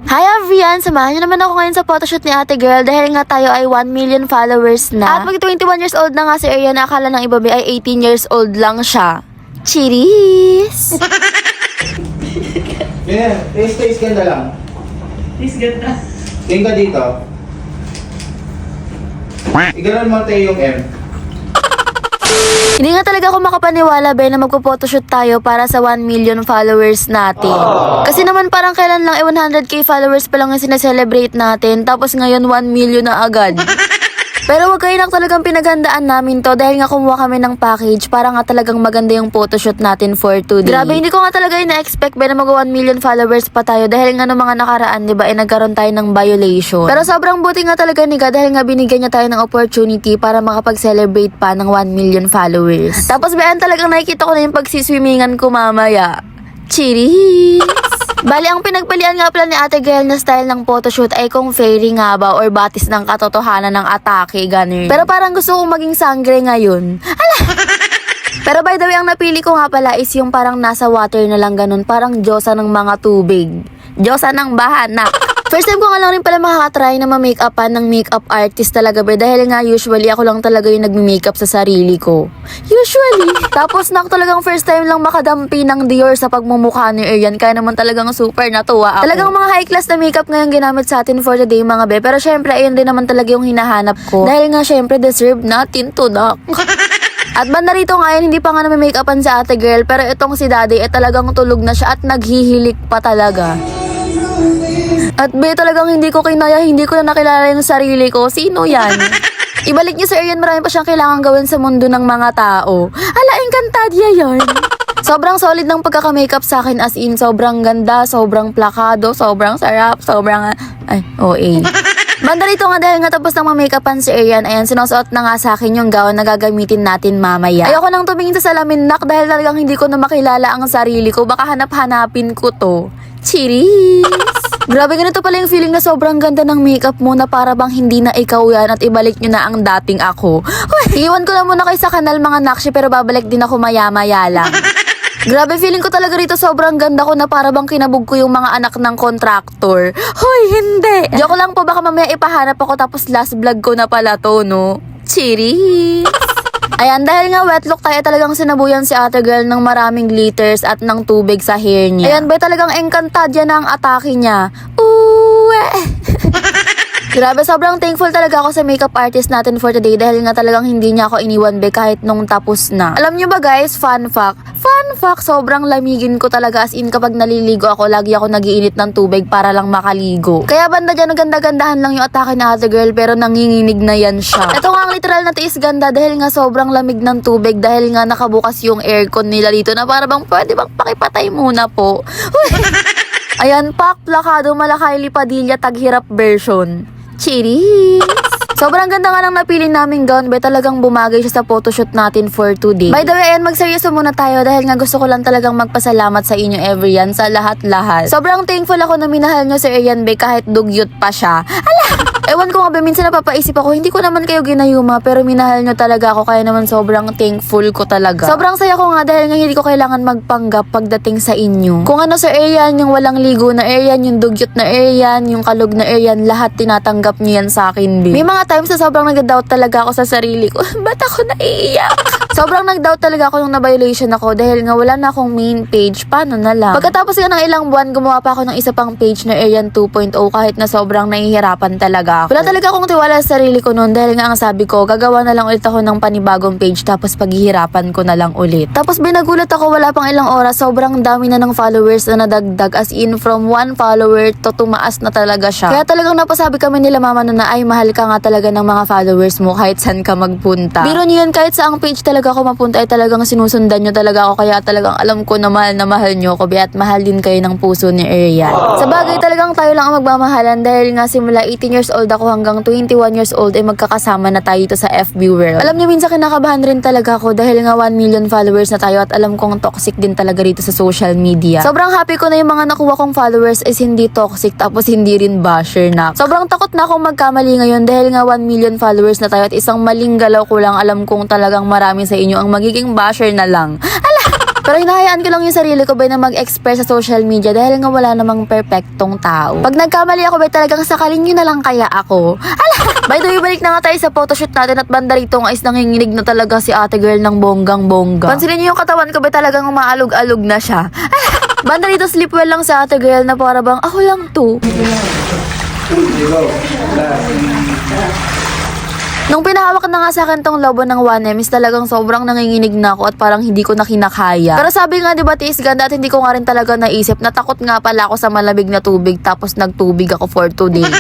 Hi everyone! Samahan niyo naman ako ngayon sa photoshoot ni ate girl dahil nga tayo ay 1 million followers na. At mag 21 years old na nga si Arian, akala ng iba ay 18 years old lang siya. Cheers! Yeah, taste ganda lang. Taste ganda. Tingin ka dito. Iganon mo tayo yung M. Hindi nga talaga ako makapaniwala ba na magpo-photoshoot tayo para sa 1 million followers natin. Kasi naman parang kailan lang 100k followers pa lang yung sineselebrate natin, tapos ngayon 1 million na agad. Pero wag kayo na talagang pinaghandaan namin to dahil nga kumuha kami ng package para nga talagang maganda yung photoshoot natin for today. Grabe, hindi ko nga talaga na-expect ba na mag 1 million followers pa tayo dahil nga ng mga nakaraan, di ba, nagkaroon tayo ng violation. Pero sobrang buti nga talaga ni God dahil nga binigyan niya tayo ng opportunity para makapag-celebrate pa ng 1 million followers. Tapos bayan talagang nakikita ko na yung pagsiswimmingan ko mamaya. Cheers! Bali, ang pinagpalian nga pala ni ate girl na style ng photoshoot ay kung fairy nga ba or batis ng katotohanan ng atake, ganun. Pero parang gusto kong maging sangre ngayon. Ala! Pero by the way, ang napili ko nga pala is yung parang nasa water na lang ganun. Parang diyosa ng mga tubig. Diyosa ng bahana. First time ko nga lang rin pala makakatry na ma-makeupan ng makeup artist talaga ba dahil nga usually ako lang talaga yung nagme-makeup sa sarili ko. Usually. Tapos talagang first time lang makadampi ng Dior sa pagmumukha ni Arian kaya naman talagang super natuwa ako. Talagang mga high class na makeup ngayon ginamit sa atin for the day mga be. Pero syempre ayun din naman talaga yung hinahanap ko. Dahil nga syempre deserve natin to na. At banda rito ngayon, hindi pa nga na-makeupan sa ate girl pero itong si daddy talagang tulog na siya at naghihilik pa talaga. At be, talagang hindi ko kinaya, hindi ko na nakilala yung sarili ko. Sino yan? Ibalik niyo sa Arian, marami pa siyang kailangan gawin sa mundo ng mga tao. Ala, Encantadia yan. Sobrang solid ng pagkaka-makeup sa akin as in, sobrang ganda, sobrang plakado, sobrang sarap, sobrang, OA. Banda rito nga dahil nga tapos nang ma-makeupan si Arian, ayan, sinusuot na nga sa akin yung gown na gagamitin natin mamaya. Ayoko nang tumingin sa salamin nak dahil talagang hindi ko na makilala ang sarili ko, baka hanap-hanapin ko to. Cheers! Grabe, ganito pala yung feeling na sobrang ganda ng makeup mo na para bang hindi na ikaw yan at ibalik nyo na ang dating ako. Iwan ko na muna kayo sa kanal mga nakshi pero babalik din ako maya-maya lang. Grabe, feeling ko talaga rito sobrang ganda ko na para bang kinabog ko yung mga anak ng kontraktor. Hoy, hindi! Joke lang po, baka mamaya ipahanap ako tapos last vlog ko na pala to, no? Cheers! Ayan, dahil nga wet look tayo talagang sinabuyan si ate girl ng maraming glitters at ng tubig sa hair niya. Ayan ba, talagang Encantadia na ang atake niya. Uwe! Grabe, sobrang thankful talaga ako sa makeup artist natin for today dahil nga talagang hindi niya ako iniwan be kahit nung tapos na. Alam niyo ba guys, fun fact, sobrang lamigin ko talaga as in kapag naliligo ako, lagi ako nagiinit ng tubig para lang makaligo. Kaya banda dyan, ganda-gandahan lang yung atake na ate girl pero nanginginig na yan siya. Ito nga ang literal na tiis ganda dahil nga sobrang lamig ng tubig dahil nga nakabukas yung aircon nila dito na para bang pwede bang pakipatay muna po. Ayan, pak, plakado, Malakay Lipadilla, taghirap version. Cheers! Sobrang ganda nga lang napili naming gown, be talagang bumagay siya sa photoshoot natin for today. By the way, ayan, magseryoso muna tayo dahil nga gusto ko lang talagang magpasalamat sa inyo everyone, sa lahat-lahat. Sobrang thankful ako na minahal nyo si Arian, be, kahit dugyot pa siya. Ala! Ewan ko nga ba, minsan napapaisip ako, hindi ko naman kayo ginayuma, pero minahal nyo talaga ako, kaya naman sobrang thankful ko talaga. Sobrang saya ko nga dahil nga hindi ko kailangan magpanggap pagdating sa inyo. Kung ano sa Arian, yung walang ligo na Arian, yung dugyot na Arian, yung kalog na Arian, lahat tinatanggap nyo yan sa akin, be. May mga times na sobrang nag-doubt talaga ako sa sarili ko. Ba't ako naiiyak? Sobrang nag-doubt talaga ako nung na-violation ako dahil nga wala na akong main page. Paano na lang? Pagkatapos nga ng ilang buwan, gumawa pa ako ng isa pang page na Arian 2.0 kahit na sobrang nahihirapan talaga ako. Wala talaga akong tiwala sa sarili ko noon dahil nga ang sabi ko, gagawa na lang ulit ako ng panibagong page tapos paghihirapan ko na lang ulit. Tapos binagulat ako, wala pang ilang oras, sobrang dami na ng followers na nadagdag as in from 1 follower to tumaas na talaga siya. Kaya talagang napasabi kami nila mama na ay mahal ka nga talaga ng mga followers mo kahit saan ka magpunta. Biro niyo yun, kahit sa ang page talaga ako mapunta ay talagang sinusundan nyo talaga ako kaya talagang alam ko na mahal nyo ako at mahal din kayo ng puso ni Arian. Sa bagay talagang tayo lang ang magmamahalan dahil nga simula 18 years old ako hanggang 21 years old ay magkakasama na tayo dito sa FB world. Alam niyo minsan kinakabahan rin talaga ako dahil nga 1 million followers na tayo at alam kong toxic din talaga rito sa social media. Sobrang happy ko na yung mga nakuha kong followers is hindi toxic tapos hindi rin basher na. Sobrang takot na akong magkamali ngayon dahil nga 1 million followers na tayo at isang maling galaw ko lang alam kong talagang marami sa inyo ang magiging basher na lang. Ala! Pero hinahayaan ko lang yung sarili ko ba na mag-express sa social media dahil nga wala namang perfectong tao. Pag nagkamali ako ba talagang sakalin nyo na lang kaya ako. By the way, balik na nga tayo sa photoshoot natin at banda rito nga is nanginginig na talaga si ate girl ng bonggang-bongga. Pansinin nyo yung katawan ko ba talagang umaalog-alog na siya. Banda rito sleep well lang sa ate girl na para bang ako lang to. Nung pinahawak na nga sa akin tong lobo ng 1M is talagang sobrang nanginginig na ako at parang hindi ko na kinakaya. Pero sabi nga diba tiis ganda at hindi ko nga rin talaga naisip na takot nga pala ako sa malamig na tubig tapos nagtubig ako for 2 days.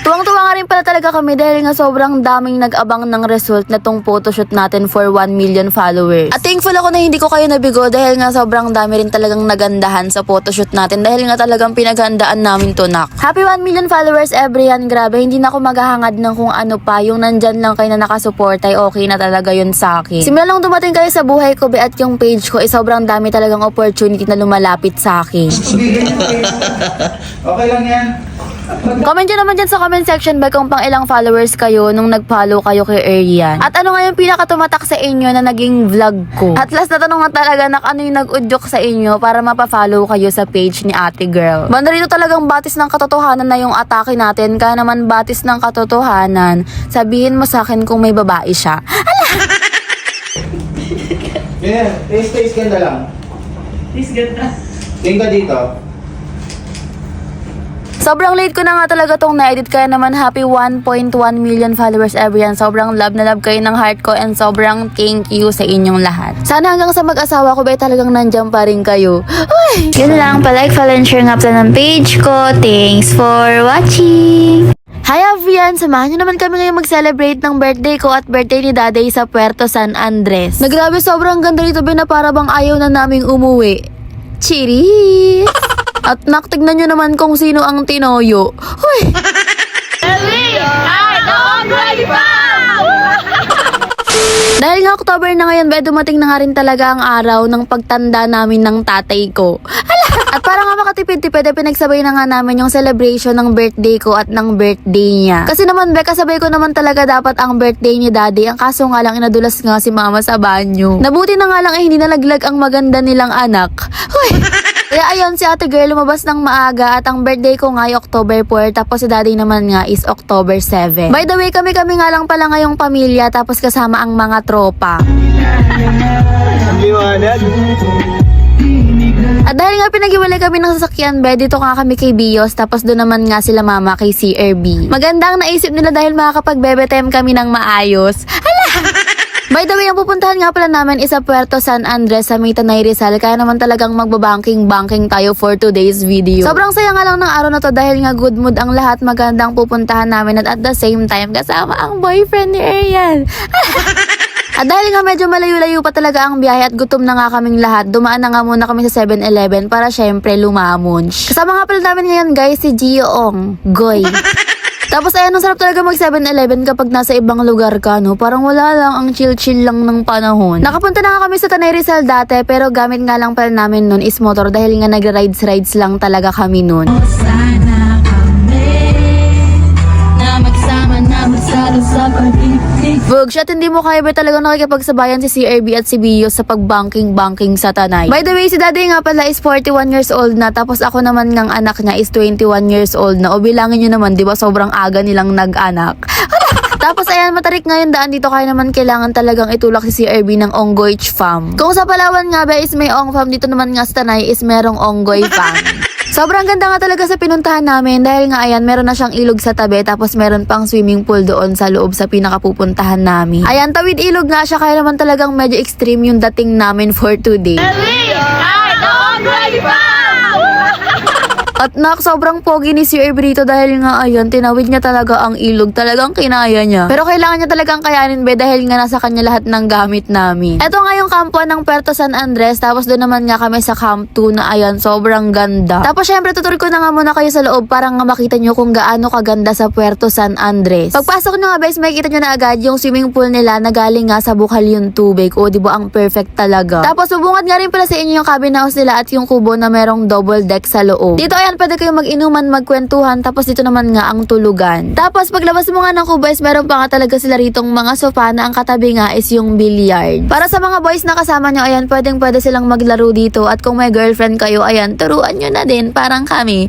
Tuwang-tuwa nga rin pala talaga kami dahil nga sobrang daming nag-abang ng result na tong photoshoot natin for 1 million followers. At thankful ako na hindi ko kayo nabigo dahil nga sobrang dami rin talagang nagandahan sa photoshoot natin dahil nga talagang pinaghandaan namin to nak. Happy 1 million followers everyone, grabe, hindi na ako maghahangad ng kung ano pa, yung nandyan lang kayo na nakasupport ay okay na talaga yun sa akin. Simula lang dumating kayo sa buhay ko be at yung page ko ay sobrang dami talagang opportunity na lumalapit sa akin. Okay lang yan. Comment nyo naman dyan sa comment section ba kung pang ilang followers kayo nung nag-follow kayo kay Arian. At ano nga yung pinakatumatak sa inyo na naging vlog ko. At last na tanong nga talaga na ano yung nag-udyok sa inyo para mapafollow kayo sa page ni ate girl. Banda rito talagang batis ng katotohanan na yung atake natin. Kaya naman batis ng katotohanan, sabihin mo sa akin kung may babae siya. Yeah, taste ganda lang. Please ganda. Tingin ka dito. Sobrang late ko na nga talaga tong na-edit kaya naman happy 1.1 million followers everyone. Sobrang love na love kayo ng heart ko and sobrang thank you sa inyong lahat. Sana hanggang sa mag-asawa ko ba talagang nandyan pa rin kayo. Uy! Yun lang, palike, follow and share nga pala ng page ko. Thanks for watching! Hi everyone! Samahan nyo naman kami ngayon mag-celebrate ng birthday ko at birthday ni Daday sa Puerto San Andres. Nagrabe, sobrang ganda rito ba na para bang ayaw na naming umuwi. Cheers! At naktignan nyo naman kung sino ang tinoyo. Hoy! Dahil nga October na ngayon, dumating na nga rin talaga ang araw ng pagtanda namin ng tatay ko. At para nga makatipid-tipid, pinagsabay na nga namin yung celebration ng birthday ko at ng birthday niya. Kasi naman, kasabay ko naman talaga dapat ang birthday ni daddy. Ang kaso nga lang, inadulas nga si mama sa banyo. Nabuti na nga lang hindi nalaglag ang maganda nilang anak. Hoy! Kaya ayun, si ate girl lumabas ng maaga at ang birthday ko nga ay October 4 tapos si daddy naman nga is October 7. By the way, kami nga lang pala ngayong pamilya tapos kasama ang mga tropa. At dahil nga pinag-iwalay kami ng sasakyan, dito nga kami kay Bios tapos doon naman nga sila mama kay CRB. Maganda ang naisip nila dahil makakapag-bebe time kami ng maayos. Hala! By the way, ang pupuntahan nga pala namin is sa Puerto San Andres sa May Tanay Rizal. Kaya naman talagang magbabanking-banking tayo for today's video. Sobrang saya nga lang ng araw na to dahil nga good mood ang lahat. Magandang pupuntahan namin at the same time kasama ang boyfriend ni Arian. At dahil nga medyo malayo-layo pa talaga ang biyahe at gutom na nga kaming lahat, dumaan na nga muna kami sa 7-Eleven para syempre lumamon. Kasama nga pala namin ngayon guys si Gioong Goy. Tapos ayan, ang sarap talaga mag 7-Eleven kapag nasa ibang lugar ka, no? Parang wala lang, ang chill-chill lang ng panahon. Nakapunta na nga kami sa Tanay Rizal dati, pero gamit nga lang pala namin nun is motor dahil nga nagra-rides lang talaga kami nun. Sana kami na magsama na magsalo sa pag-ibig. Vugs, at hindi mo kaya ba talagang nakikipagsabayan si CRB at si Bio sa pag-banking-banking sa Tanay? By the way, si daddy nga pala is 41 years old na, tapos ako naman ngang anak niya is 21 years old na. O bilangin nyo naman, di ba sobrang aga nilang nag-anak? Tapos ayan, matarik ngayon daan dito kaya naman kailangan talagang itulak si CRB ng Onggoy Farm. Kung sa Palawan nga ba is may Ong Farm, dito naman nga sa Tanay is merong Onggoy Farm. Sobrang ganda nga talaga sa pinuntahan namin dahil nga ayan, meron na siyang ilog sa tabi tapos meron pang swimming pool doon sa loob sa pinakapupuntahan namin. Ayan, tawid ilog nga siya kaya naman talagang medyo extreme yung dating namin for today. At nak, sobrang pogi ni Sir Brito dahil nga ayan, tinawid niya talaga ang ilog. Talagang kinaya niya. Pero kailangan niya talagang kayanin be dahil nga nasa kanya lahat ng gamit namin. Ito nga yung kampuan ng Puerto San Andres. Tapos doon naman nga kami sa Camp 2 na ayan, sobrang ganda. Tapos syempre tutur ko na nga muna kayo sa loob para nga makita nyo kung gaano kaganda sa Puerto San Andres. Pagpasok nyo nga guys, makikita nyo na agad yung swimming pool nila na galing nga sa bukal yung tubig. O diba ang perfect talaga. Tapos bubungad nga rin pala sa inyo yung cabin house nila at yung kubo na merong double deck sa loob. Dito ayan, pwede kayong mag-inuman, magkwentuhan, tapos dito naman nga ang tulugan. Tapos paglabas mo nga ng Kubo is meron pa nga talaga sila ritong mga sofa na ang katabi nga is yung billiard. Para sa mga boys na kasama nyo, ayan, pwede silang maglaro dito. At kung may girlfriend kayo, ayan, turuan nyo na din, parang kami.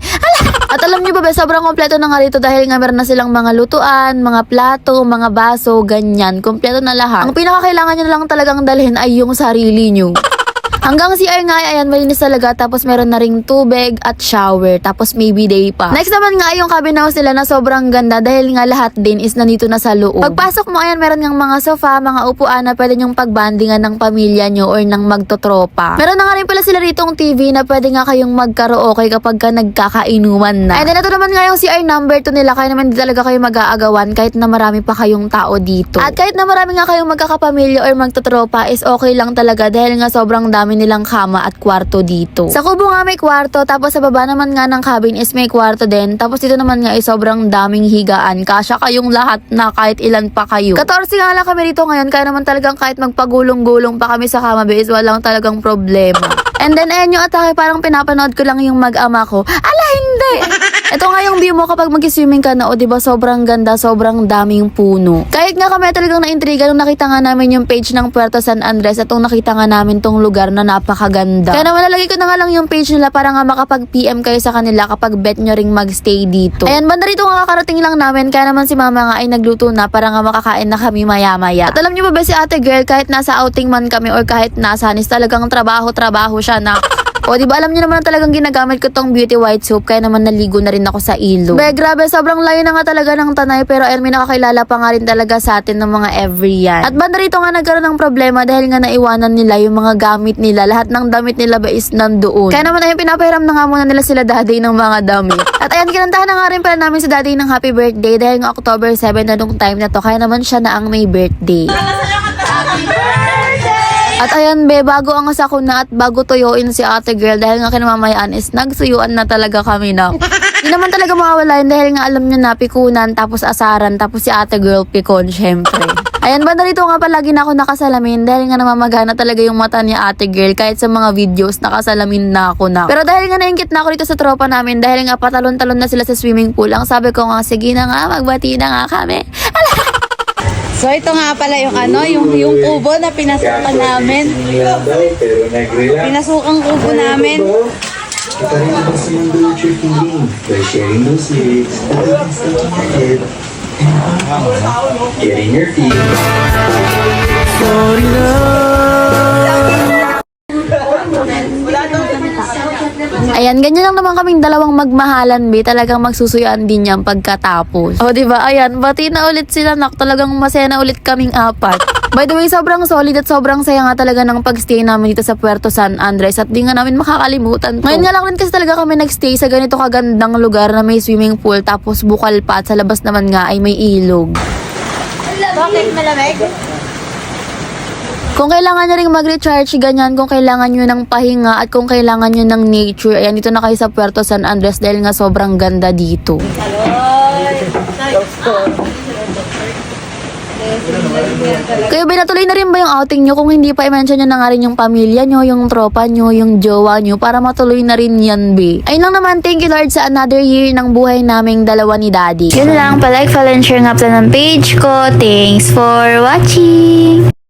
At alam nyo ba, sobrang kompleto na nga rito dahil nga meron na silang mga lutuan, mga plato, mga baso, ganyan. Kompleto na lahat. Ang pinakakailangan nyo na lang talagang dalhin ay yung sarili nyo. Hanggang CR nga ay ayan, malinis talaga. Tapos meron na ring tubig at shower. Tapos may bidet pa. Next naman nga ay yung cabin house nila na sobrang ganda dahil nga lahat din is nandito na sa loob. Pagpasok mo ayan, meron ngang mga sofa, mga upuan na pwede nyong pagbandingan ng pamilya nyo or ng magtotropa. Meron na nga rin pala sila ritong TV na pwede nga kayong magkaraoke kapag ka nagkakainuman na. And then ito naman nga yung CR number 2 nila, kaya naman di talaga kayo mag-aagawan kahit na marami pa kayong tao dito. At kahit na marami nga kayong magkakapamilya or magtotropa is okay lang talaga dahil nga sobrang dami nilang kama at kwarto dito. Sa kubo nga may kwarto, tapos sa baba naman nga ng cabin is may kwarto din. Tapos dito naman nga ay sobrang daming higaan. Kasya kayong lahat na kahit ilan pa kayo. 14 nga lang kami dito ngayon, kaya naman talagang kahit magpagulong-gulong pa kami sa kama is walang talagang problema. And then ayan yung atake, parang pinapanood ko lang yung mag-ama ko. Ala, hindi! Ito nga yung view mo kapag mag-swimming ka na, o diba sobrang ganda, sobrang daming puno. Kahit nga kami talagang naintriga nung nakita nga namin yung page ng Puerto San Andres at nung nakita nga namin tong lugar na napakaganda. Kaya naman nalagay ko na nga lang yung page nila para nga makapag-PM kayo sa kanila kapag bet nyo ring magstay dito. Ayan, banda rito nga kakarating lang namin, kaya naman si mama nga ay nagluto na para nga makakain na kami maya-maya. At alam nyo ba si ate girl, kahit nasa outing man kami or kahit nasaan is talagang trabaho siya na. O, diba alam niyo naman na talagang ginagamit ko tong beauty white soap, kaya naman naligo na rin ako sa ilog. Be, grabe, sobrang layo na nga talaga ng Tanay, pero ayun, may nakakilala pa nga rin talaga sa atin ng mga every yan. At banda rito nga nagkaroon ng problema dahil nga naiwanan nila yung mga gamit nila. Lahat ng damit nila ba is nandoon. Kaya naman ayun, pinapahiram na nga muna nila sila daddy ng mga damit. At ayan, kinantahan na nga rin pala namin si daddy ng happy birthday dahil nga October 7 na nung time na to, kaya naman siya na ang may birthday. At ayan be, bago angas ako na at bago tuyuin si ate girl dahil nga kinamamayaan is nagsuyuan na talaga kami na. Hindi naman talaga mawawala yun dahil nga alam nyo na pikunan, tapos asaran, tapos si ate girl pikon syempre. Ayan, banda rito nga palagi na ako nakasalamin dahil nga namamagana talaga yung mata ni ate girl kahit sa mga videos nakasalamin na ako na. Pero dahil nga naingkit na ako dito sa tropa namin dahil nga patalon-talon na sila sa swimming pool, ang sabi ko nga sige na nga, magbati na nga kami. So ito nga pala yung yung kubo na pinasukan namin. Pinasukang kubo namin. Kita rin ang sinundo what you're feeling by sharing those lyrics at the get in your feet. Sorry na. Ayan, ganyan lang naman kaming dalawang magmahalan, be. Talagang magsusuyaan din yan pagkatapos. O, diba? Ayan, bati na ulit sila, nak. Talagang masaya na ulit kaming apat. By the way, sobrang solid at sobrang saya nga talaga ng pagstay namin dito sa Puerto San Andres at di nga namin makakalimutan to. Ngayon nga lang rin kasi talaga kami nagstay sa ganito kagandang lugar na may swimming pool tapos bukal pa at sa labas naman nga ay may ilog. Bakit malamig? Kung kailangan nyo rin mag-recharge, ganyan, kung kailangan nyo ng pahinga at kung kailangan nyo ng nature, ayan, dito na kayo sa Puerto San Andres dahil nga sobrang ganda dito. Kayo ba natuloy na rin ba yung outing nyo? Kung hindi pa, i-mention nyo na nga rin yung pamilya nyo, yung tropa nyo, yung jowa nyo para matuloy na rin yan, be. Ayun lang naman, thank you Lord sa another year ng buhay naming dalawa ni Daddy. Yun lang, palike, follow and share nga pala ng page ko. Thanks for watching!